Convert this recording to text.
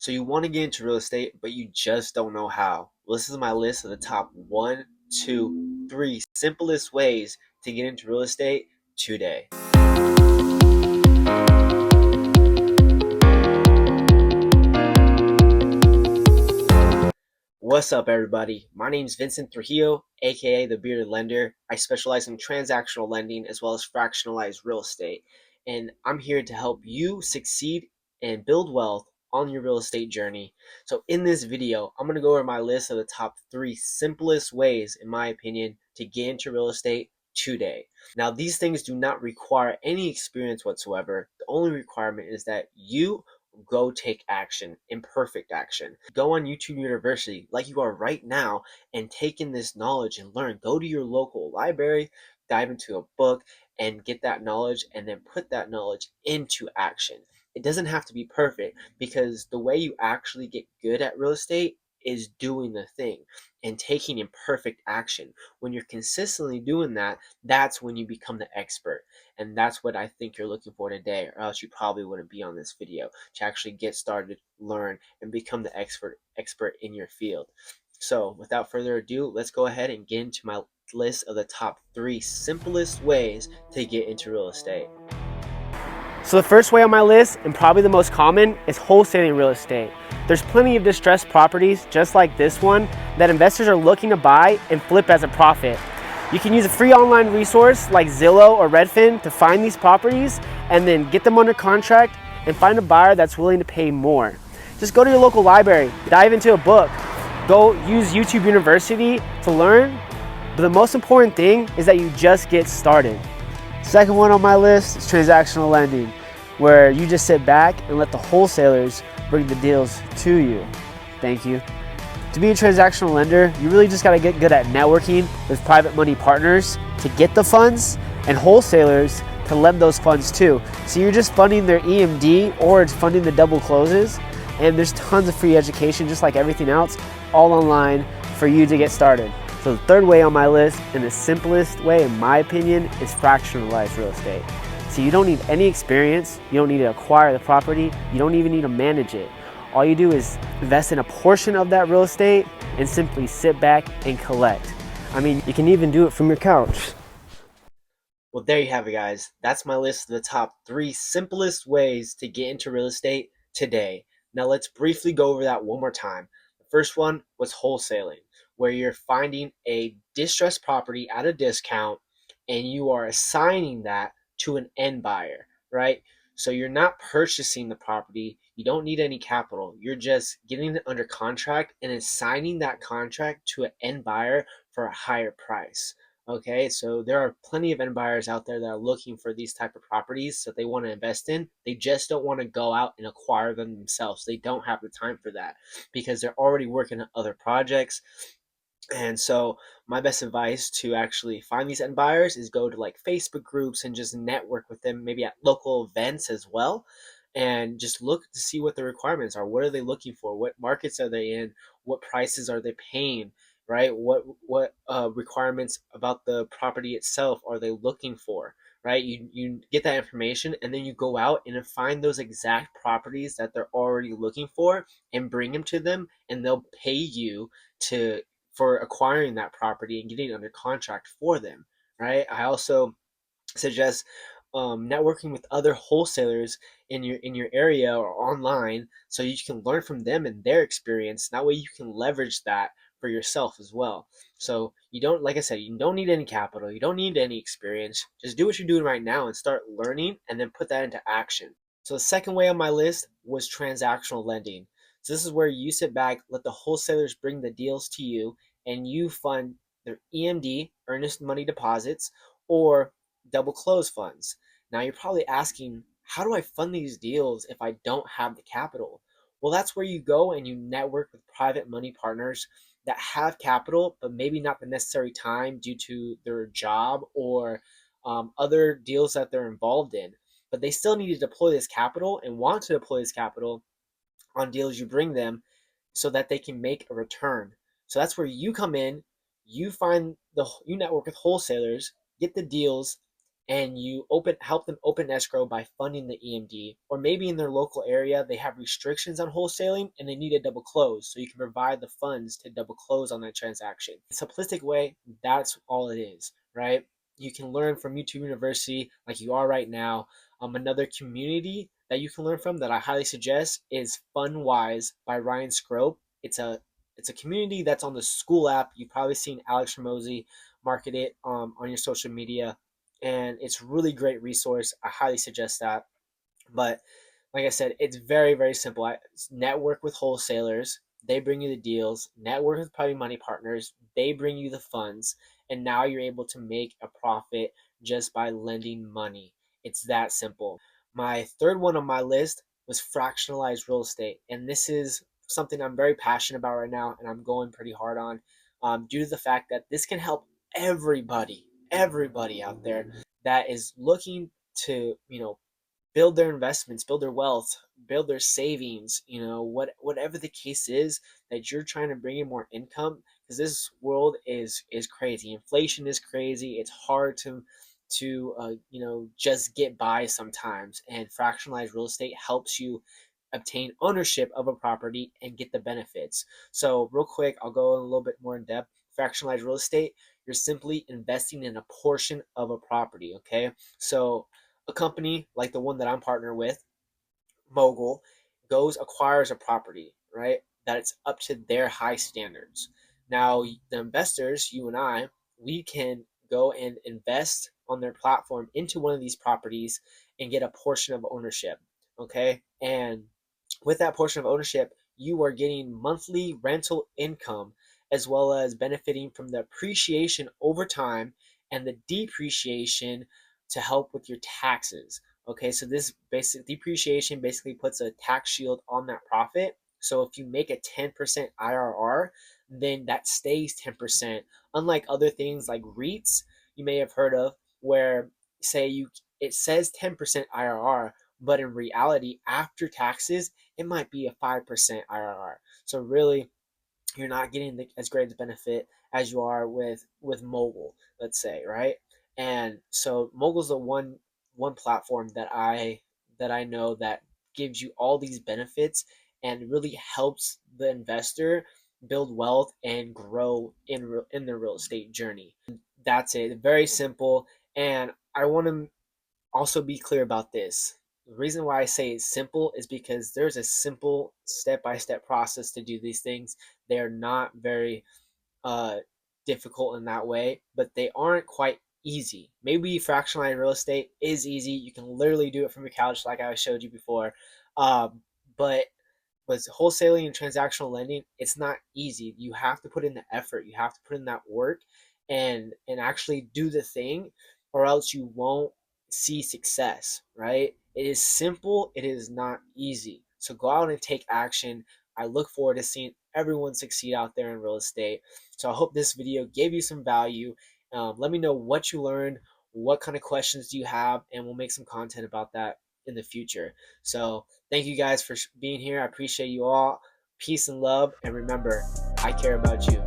So you want to get into real estate, but you just don't know how. Well, this is my list of the top one, two, three simplest ways to get into real estate today. What's up, everybody? My name is Vincent Trujillo, aka the Bearded Lender. I specialize in transactional lending as well as fractionalized real estate. And I'm here to help you succeed and build wealth on your real estate journey. So, in this video, I'm going to go over my list of the top three simplest ways, in my opinion, to get into real estate today. Now, these things do not require any experience whatsoever. The only requirement is that you go take action, imperfect action. Go on YouTube University like you are right now and take in this knowledge and learn. Go to your local library, dive into a book, and get that knowledge and then put that knowledge into action. It doesn't have to be perfect because the way you actually get good at real estate is doing the thing and taking imperfect action. When you're consistently doing that, that's when you become the expert. And that's what I think you're looking for today, or else you probably wouldn't be on this video, to actually get started, learn, and become the expert in your field. So without further ado, let's go ahead and get into my list of the top three simplest ways to get into real estate. So the first way on my list, and probably the most common, is wholesaling real estate. There's plenty of distressed properties just like this one that investors are looking to buy and flip as a profit. You can use a free online resource like Zillow or Redfin to find these properties and then get them under contract and find a buyer that's willing to pay more. Just go to your local library, dive into a book, go use YouTube University to learn. But the most important thing is that you just get started. Second one on my list is transactional lending, where you just sit back and let the wholesalers bring the deals to you. Thank you. To be a transactional lender, you really just got to get good at networking with private money partners to get the funds and wholesalers to lend those funds too. So you're just funding their EMD or it's funding the double closes, and there's tons of free education just like everything else all online for you to get started. So the third way on my list, and the simplest way in my opinion, is fractionalized real estate. So you don't need any experience, you don't need to acquire the property, you don't even need to manage it. All you do is invest in a portion of that real estate and simply sit back and collect. I mean, you can even do it from your couch. Well, there you have it, guys. That's my list of the top three simplest ways to get into real estate today. Now let's briefly go over that one more time. The first one was wholesaling, where you're finding a distressed property at a discount and you are assigning that to an end buyer, right? So you're not purchasing the property. You don't need any capital. You're just getting it under contract and assigning that contract to an end buyer for a higher price. Okay, so there are plenty of end buyers out there that are looking for these type of properties that they want to invest in. They just don't want to go out and acquire them themselves. They don't have the time for that because they're already working on other projects. And so my best advice to actually find these end buyers is go to like Facebook groups and just network with them, maybe at local events as well, and just look to see what the requirements are. What are they looking for? What markets are they in? What prices are they paying? Right? What requirements about the property itself are they looking for? Right? You get that information and then you go out and find those exact properties that they're already looking for and bring them to them, and they'll pay you to for acquiring that property and getting it under contract for them, right? I also suggest networking with other wholesalers in your area or online, so you can learn from them and their experience. That way, you can leverage that for yourself as well. So you don't, like I said, you don't need any capital, you don't need any experience. Just do what you're doing right now and start learning, and then put that into action. So the second way on my list was transactional lending. So this is where you sit back, let the wholesalers bring the deals to you, and you fund their EMD, earnest money deposits, or double close funds. Now you're probably asking, how do I fund these deals if I don't have the capital? Well, that's where you go and you network with private money partners that have capital, but maybe not the necessary time due to their job or other deals that they're involved in. But they still need to deploy this capital and want to deploy this capital on deals you bring them so that they can make a return. So that's where you come in, you network with wholesalers, get the deals, and you help them open escrow by funding the EMD, or maybe in their local area they have restrictions on wholesaling and they need a double close, so you can provide the funds to double close on that transaction. In a simplistic way, that's all it is, right? You can learn from YouTube University like you are right now. Another community that you can learn from that I highly suggest is Fundwise by Ryan Scrope. It's a community that's on the Skool app. You've probably seen Alex Ramosi market it on your social media, and it's a really great resource. I highly suggest that. But like I said, it's very, very simple. Network with wholesalers. They bring you the deals. Network with private money partners. They bring you the funds. And now you're able to make a profit just by lending money. It's that simple. My third one on my list was fractionalized real estate. And this is something I'm very passionate about right now and I'm going pretty hard on, due to the fact that this can help everybody out there that is looking to, build their investments, build their wealth, build their savings, whatever the case is, that you're trying to bring in more income, because this world is crazy. Inflation is crazy. It's hard to just get by sometimes, and fractionalized real estate helps you obtain ownership of a property and get the benefits. So real quick, I'll go a little bit more in depth. Fractionalized real estate, you're simply investing in a portion of a property, okay? So a company like the one that I'm partnered with, Mogul, goes acquires a property, right? That it's up to their high standards. Now, the investors, you and I, we can go and invest on their platform into one of these properties and get a portion of ownership, okay? And with that portion of ownership, you are getting monthly rental income as well as benefiting from the appreciation over time and the depreciation to help with your taxes. Okay, so this basic depreciation basically puts a tax shield on that profit. So if you make a 10% IRR, then that stays 10%. Unlike other things like REITs you may have heard of, where say you it says 10% IRR, but in reality, after taxes, it might be a 5% IRR. So really, you're not getting as great a benefit as you are with Mogul, let's say, right? And so Mogul's the one platform that I know that gives you all these benefits and really helps the investor build wealth and grow in their real estate journey. That's it. Very simple. And I want to also be clear about this. The reason why I say it's simple is because there's a simple step-by-step process to do these things. They're not very uh, difficult in that way, but they aren't quite easy. Maybe fractionalized real estate is easy. You can literally do it from your couch, like I showed you before. But wholesaling and transactional lending, it's not easy. You have to put in the effort. You have to put in that work and actually do the thing, or else you won't see success, right? It is simple, it is not easy. So go out and take action. I look forward to seeing everyone succeed out there in real estate. So I hope this video gave you some value. Let me know what you learned, what kind of questions do you have, and we'll make some content about that in the future. So thank you guys for being here. I appreciate you all. Peace and love. And remember, I care about you.